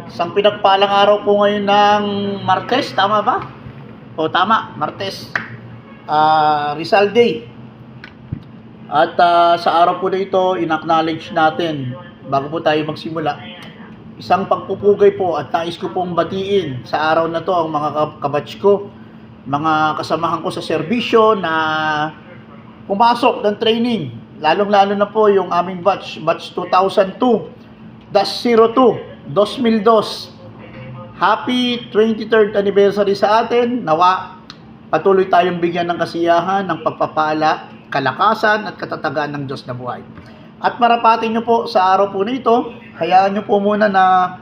Isang pinagpalang araw po ngayon ng Martes, tama ba? O tama, Martes. Rizal Day. At sa araw po na ito, in-acknowledge natin, bago po tayo magsimula, isang pagpupugay po at nais ko pong batiin sa araw na to ang mga kabatch ko, mga kasamahan ko sa serbisyo na pumasok ng training. Lalong-lalo na po yung aming batch 2002-02, 2002. Happy 23rd anniversary sa atin. Nawa patuloy tayong bigyan ng kasiyahan, ng pagpapala, kalakasan at katatagan ng Diyos na buhay. At marapatin nyo po sa araw po na ito, hayaan nyo po muna na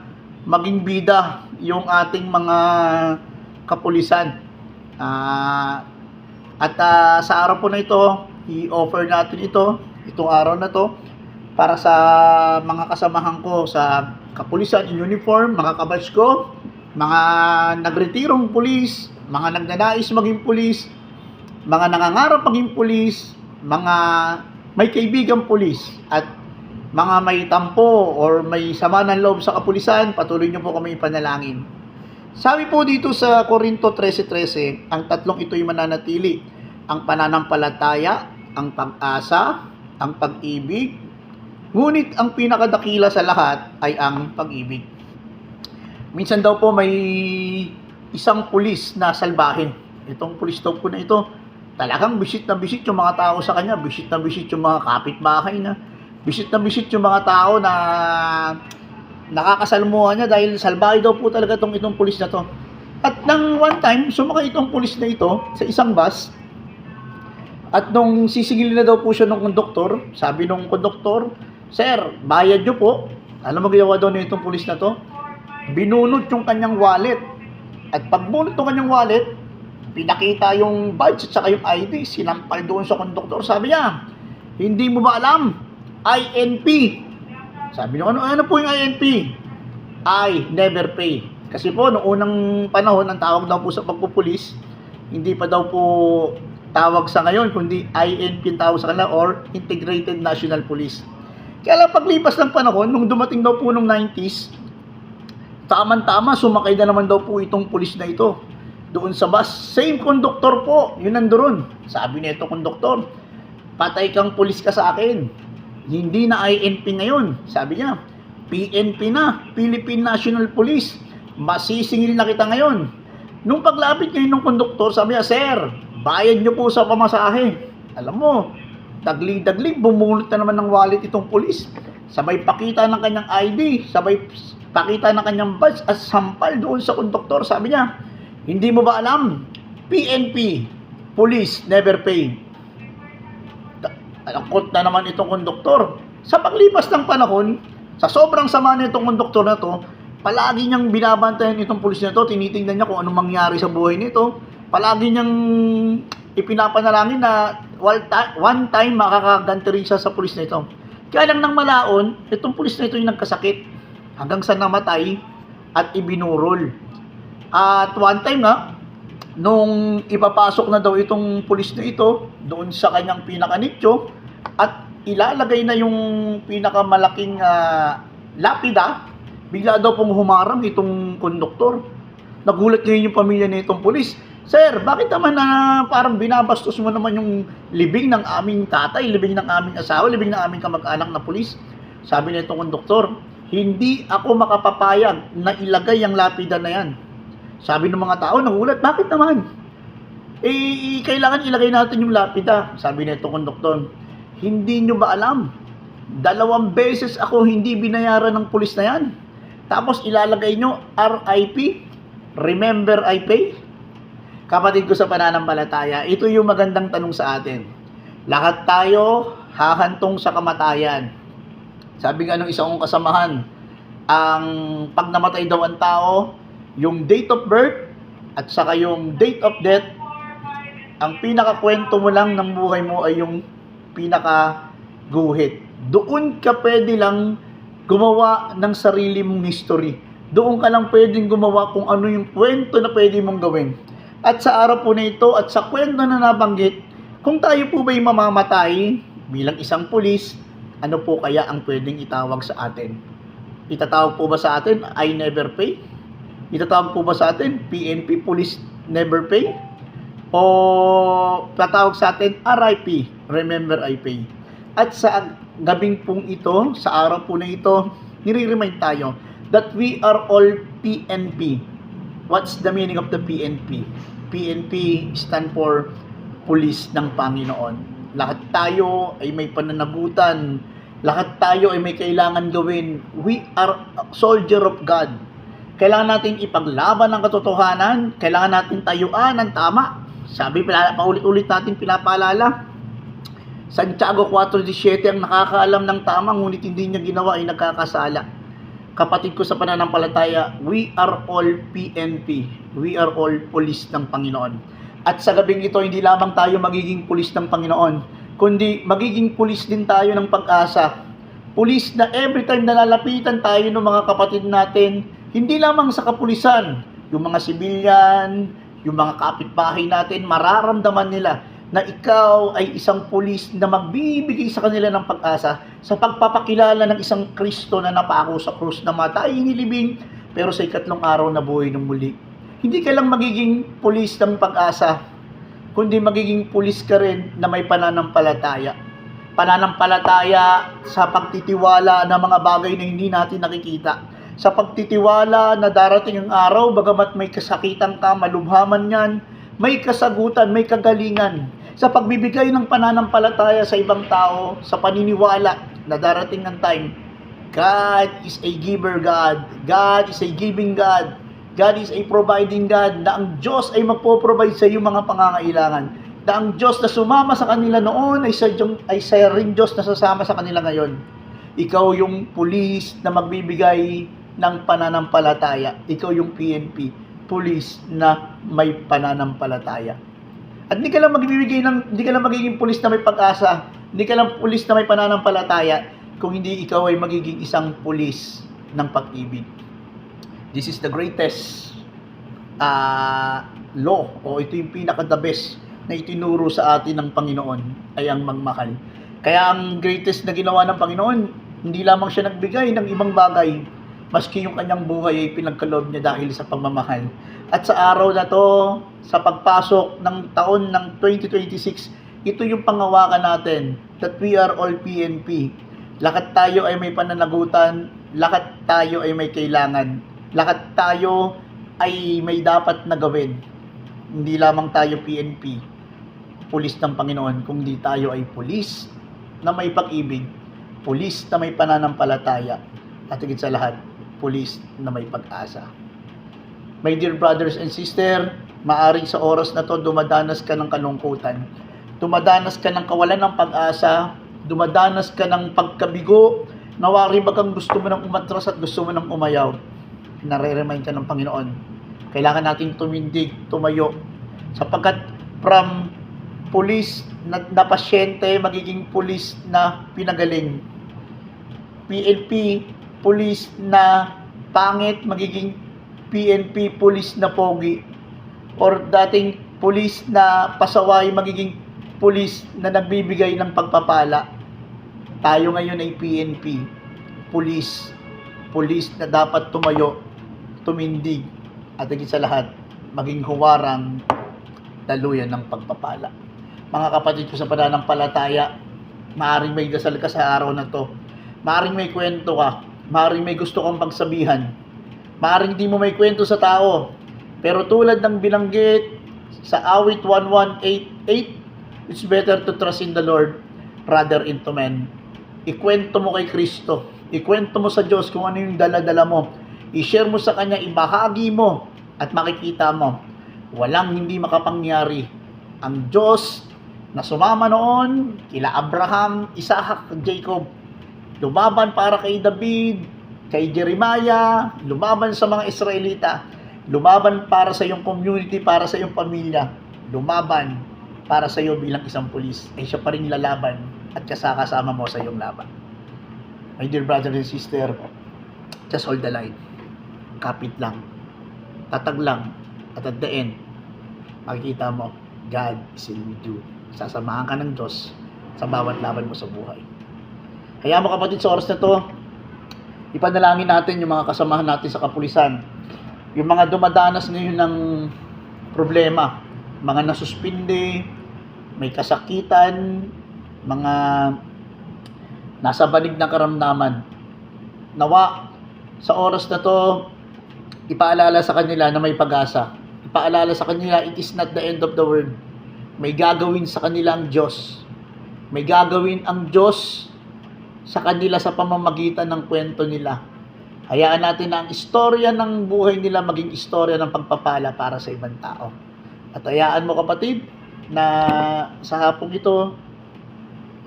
maging bida yung ating mga kapulisan. Sa araw po na ito, i-offer natin itong araw na to para sa mga kasamahan ko sa kapulisan in uniform, mga kabatch ko, mga nagretirong pulis, mga nagnanais maging pulis, mga nangangarap maging pulis, mga may kaibigang pulis, at mga may tampo or may sama ng loob sa kapulisan, patuloy nyo po kami ipanalangin. Sabi po dito sa Corinto 13:13, ang tatlong ito'y mananatili: ang pananampalataya, ang pag-asa, ang pag-ibig. Ngunit ang pinakadakila sa lahat ay ang pag-ibig. Minsan daw po may isang pulis na salbahe. Itong pulis daw po na ito, talagang bisit na bisit yung mga tao sa kanya, bisit na bisit yung mga kapitbahay na, bisit na bisit yung mga tao na nakakasalmuhan niya dahil salbahe daw po talaga itong pulis na to. At nang one time, sumakay itong pulis na ito sa isang bus, at nung sisigilin na daw po siya ng konduktor, sabi nung konduktor, "Sir, bayad nyo po." Alam mo ginawa daw nitong pulis na to? Binunot yung kanyang wallet. At pagbunot ng kanyang wallet, pinakita yung badge at saka yung ID, sinampal doon sa konduktor. Sabi niya, "Hindi mo ba alam? INP." Sabi niya, ano po yung INP? I never pay. Kasi po, noong unang panahon, ang tawag daw po sa pagpupulis, hindi pa daw po tawag sa ngayon, kundi INP yung tawag sa kanila, or Integrated National Police. Kaya lang paglipas ng panahon, nung dumating daw po nung 90s, tama-tama, sumakay na naman daw po itong pulis na ito doon sa bus. Same conductor po, yun nandoon. Sabi nito conductor, "Patay kang pulis ka sa akin. Hindi na INP ngayon." Sabi niya, "PNP na, Philippine National Police. Masisingil na kita ngayon." Nung paglapit ngayon ng konduktor, sabi niya, "Sir, bayad niyo po sa pamasahe." Alam mo, daglig-daglig, bumulot na naman ng wallet itong pulis. Sabay pakita ng kanyang ID, sabay pakita ng kanyang badge at sampal doon sa konduktor. Sabi niya, "Hindi mo ba alam? PNP, Police Never Pay." Alangkot na naman itong konduktor. Sa paglipas ng panahon, sa sobrang sama nitong konduktor na to, palagi niyang binabantayan itong pulis na to, tinitingnan niya kung anong mangyari sa buhay nito. Palagi niyang ipinapanalangin na one time makakaganti rin siya sa pulis na ito. Kaya lang nang malaon, itong pulis na ito yung nagkasakit hanggang sa namatay at ibinurol. At one time nga, nung ipapasok na daw itong pulis na ito doon sa kanyang pinakanityo at ilalagay na yung pinakamalaking lapida, bigla daw pong humarang itong konduktor. Nagulat ngayon yung pamilya na itong pulis. "Sir, bakit naman parang binabastos mo naman yung libing ng aming tatay, libing ng aming asawa, libing ng aming kamag-anak na pulis?" Sabi na itong konduktor, "Hindi ako makapapayag na ilagay ang lapida na yan." Sabi ng mga tao, nagulat, "Bakit naman?" Kailangan ilagay natin yung lapida." Sabi na itong konduktor, "Hindi nyo ba alam? 2 beses ako hindi binayaran ng pulis na yan. Tapos ilalagay nyo RIP, Remember I Pay?" Kapatid ko sa pananampalataya, ito yung magandang tanong sa atin. Lahat tayo hahantong sa kamatayan. Sabi nga ng isang kong kasamahan, ang pag namatay daw ang tao, yung date of birth at saka yung date of death, ang pinakakwento mo lang ng buhay mo ay yung pinakaguhit. Doon ka pwede lang gumawa ng sarili mong history. Doon ka lang pwedeng gumawa kung ano yung kwento na pwede mong gawin. At sa araw po na ito at sa kwento na nabanggit, kung tayo po ba'y mamamatay bilang isang pulis, ano po kaya ang pwedeng itawag sa atin? Itatawag po ba sa atin, I never pay? Itatawag po ba sa atin, PNP, Police Never Pay? O tatawag sa atin, RIP, Remember I Pay? At sa gabing pong ito, sa araw po na ito, nire-remind tayo that we are all PNP. What's the meaning of the PNP? PNP stand for Pulis ng Panginoon. Lahat tayo ay may pananagutan. Lahat tayo ay may kailangan gawin. We are a soldier of God. Kailangan natin ipaglaban ang katotohanan. Kailangan natin tayuan ang tama. Sabi, paulit-ulit natin pinapaalala. Santiago 4:17 ang nakakaalam ng tama, ngunit hindi niya ginawa ay nagkakasala. Kapatid ko sa pananampalataya, we are all PNP. We are all pulis ng Panginoon. At sa gabing ito, hindi lamang tayo magiging pulis ng Panginoon, kundi magiging pulis din tayo ng pag-asa. Pulis na every time na lalapitan tayo ng mga kapatid natin, hindi lamang sa kapulisan, yung mga sibilyan, yung mga kapitbahay natin, mararamdaman nila na ikaw ay isang pulis na magbibigay sa kanila ng pag-asa sa pagpapakilala ng isang Kristo na napako sa krus na matay nilibing pero sa ikatlong araw na buhay ng muli. Hindi ka lang magiging pulis ng pag-asa, kundi magiging pulis ka rin na may pananampalataya. Pananampalataya sa pagtitiwala ng mga bagay na hindi natin nakikita. Sa pagtitiwala na darating ang araw, bagamat may kasakitan ka, malubhaman yan, may kasagutan, may kagalingan. Sa pagbibigay ng pananampalataya sa ibang tao, sa paniniwala na darating ang time, God is a giver God. God is a giving God. God is a providing God. Na ang Diyos ay magpo-provide sa iyo mga pangangailangan. Na ang Diyos na sumama sa kanila noon ay sa ring Diyos na sasama sa kanila ngayon. Ikaw yung pulis na magbibigay ng pananampalataya. Ikaw yung PNP, pulis na may pananampalataya. At hindi ka lang magiging pulis na may pag-asa, hindi ka lang pulis na may pananampalataya kung hindi ikaw ay magiging isang pulis ng pag-ibig. This is the greatest law, o ito yung pinaka-the best na itinuro sa atin ng Panginoon ay ang magmahal. Kaya ang greatest na ginawa ng Panginoon, hindi lamang siya nagbigay ng ibang bagay, maski yung kanyang buhay ay pinagkaloob niya dahil sa pagmamahal. At sa araw na to, sa pagpasok ng taon ng 2026, ito yung pangawakan natin, that we are all PNP. Lahat tayo ay may pananagutan, lahat tayo ay may kailangan, lahat tayo ay may dapat na gawin. Hindi lamang tayo PNP, pulis ng Panginoon, kundi tayo ay pulis na may pag-ibig, pulis na may pananampalataya, at higit sa lahat, pulis na may pag-asa. My dear brothers and sisters, maaring sa oras na to dumadanas ka ng kalungkutan, dumadanas ka ng kawalan ng pag-asa, dumadanas ka ng pagkabigo, nawari bagang gusto mo nang umatras at gusto mo nang umayaw. Nare-remind ka ng Panginoon, kailangan natin tumindig, tumayo, sapagkat from pulis na pasyente, magiging pulis na pinagaling. PNP, pulis na pangit, magiging PNP, pulis na pogi. Or dating pulis na pasaway, magiging pulis na nagbibigay ng pagpapala. Tayo ngayon ay PNP, pulis na dapat tumayo, tumindig, at higit sa lahat, maging huwarang daluyan ng pagpapala. Mga kapatid ko sa pananampalataya, maaaring may dasal ka sa araw na to, maaaring may kwento ka, maaaring may gusto kang pagsabihan, maaaring di mo may kwento sa tao, pero tulad ng binanggit sa awit 1188, it's better to trust in the Lord rather into men. Ikwento mo kay Kristo, ikwento mo sa Diyos kung ano yung dala-dala mo, i-share mo sa Kanya, ibahagi mo, at makikita mo, walang hindi makapangyari. Ang Diyos na sumama noon kila Abraham, Isaac, Jacob, lumaban para kay David, kay Jeremiah, lumaban sa mga Israelita, lumaban para sa iyong community, para sa iyong pamilya, lumaban para sa iyo bilang isang pulis, ay siya pa rin lalaban at kasama mo sa iyong laban. My dear brother and sister, just hold the line. Kapit lang, tatag lang, at at the end, makikita mo, God is with you. Sasamahan ka ng Diyos sa bawat laban mo sa buhay. Kaya mo kapatid, sa oras na to, Ipanalangin natin yung mga kasamahan natin sa kapulisan. Yung mga dumadanas ngayon ng problema, mga nasuspinde, may kasakitan, mga nasa banig ng karamdaman. Nawa, sa oras na to, ipaalala sa kanila na may pag-asa. Ipaalala sa kanila, it is not the end of the world. May gagawin sa kanila ang Diyos. May gagawin ang Diyos sa kanila sa pamamagitan ng kwento nila. Hayaan natin na ang istorya ng buhay nila maging istorya ng pagpapala para sa ibang tao. At hayaan mo kapatid na sa hapong ito,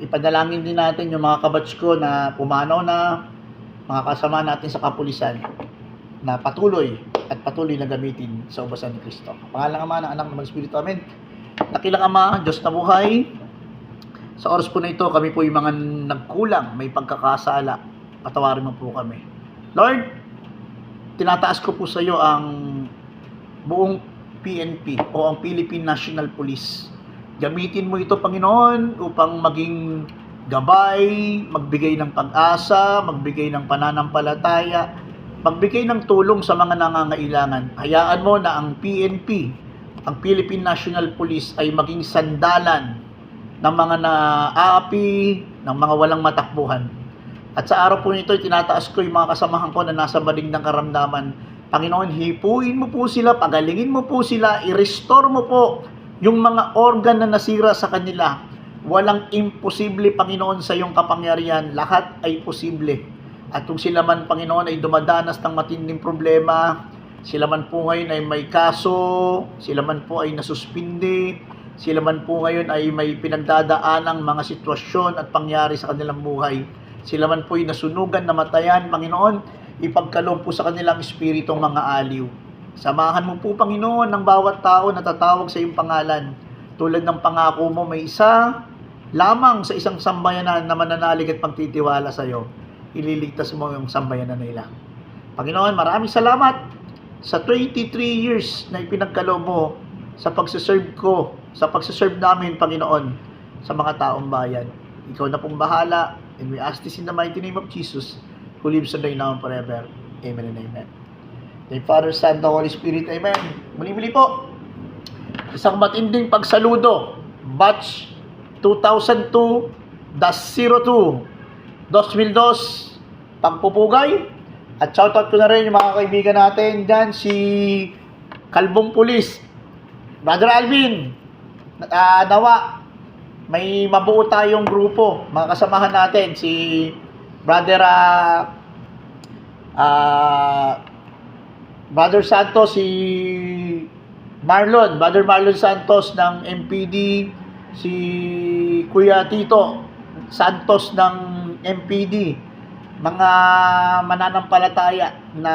ipanalangin din natin yung mga kabatch ko na pumanaw na, mga kasama natin sa kapulisan na patuloy na gamitin sa ubasan ni Kristo. Pangalang Ama, ng Anak, ng Espiritu. Amen. Dakilang Ama, Diyos na buhay, sa oras po na ito, kami po yung mga nagkulang, may pagkakasala. Patawarin mo po kami. Lord, tinataas ko po sa iyo ang buong PNP o ang Philippine National Police. Gamitin mo ito, Panginoon, upang maging gabay, magbigay ng pag-asa, magbigay ng pananampalataya, magbigay ng tulong sa mga nangangailangan. Hayaan mo na ang PNP, ang Philippine National Police, ay maging sandalan ng mga naaapi, ng mga walang matakbuhan. At sa araw po nito, tinataas ko yung mga kasamahan ko na nasa baling ng karamdaman. Panginoon, hipuin mo po sila, pagalingin mo po sila, i-restore mo po yung mga organ na nasira sa kanila. Walang imposible, Panginoon, sa iyong kapangyarihan. Lahat ay posible. At kung sila man, Panginoon, ay dumadanas ng matinding problema, sila man po ngayon ay may kaso, sila man po ay nasuspinde, sila man po ngayon ay may pinagdadaanang mga sitwasyon at pangyari sa kanilang buhay, sila man po ay nasunugan, namatayan, Panginoon, ipagkaloob po sa kanilang espiritong mga aliw. Samahan mo po, Panginoon, ng bawat tao na tatawag sa iyong pangalan. Tulad ng pangako mo, may isa lamang sa isang sambayanan na mananalig at pagtitiwala sa iyo. Ililigtas mo yung sambayanan nila. Panginoon, maraming salamat sa 23 years na ipinagkaloob mo sa pagsaserve ko, sa pagsaserve namin, Panginoon, sa mga taong bayan. Ikaw na pong bahala. And we ask this in the mighty name of Jesus, who lives and reigns now and forever. Amen and amen. The Father, Son, the Holy Spirit. Amen. Muli-muli po, isang matinding pagsaludo. Batch 2002-02, 2002, pagpupugay. At shoutout ko na rin yung mga kaibigan natin dyan, si Kalbong Pulis, Brother Alvin, nawa, may mabuo tayong grupo, mga kasamahan natin, si Brother Brother Santos, si Brother Marlon Santos ng MPD, si Kuya Tito Santos ng MPD, mga mananampalataya na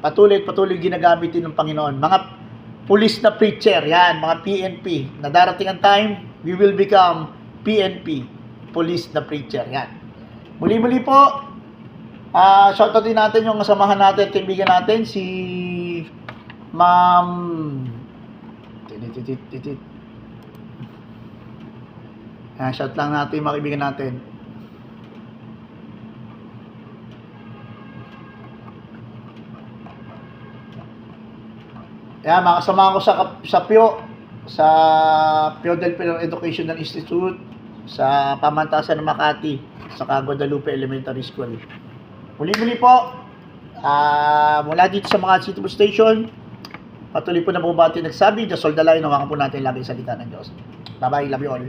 patuloy ginagamit din ng Panginoon. Mga pulis na preacher, yan, mga PNP, na darating ang time, we will become PNP, police na preacher, yan. Muli-muli po, shoutout din natin yung kasamahan natin, kaibigan natin, si Ma'am shout lang natin yung mga kaibigan natin. Yan, mga kasama ko sa PIO, sa PIO del Pilar Educational Institute, sa pamantasan ng Makati, sa Guadalupe Elementary School. Muli-muli po, mula dito sa mga City Station, patuloy po na bumabati nagsabi, just hold the line, hawakan po natin lagi sa salita ng Diyos. Bye-bye, love you all.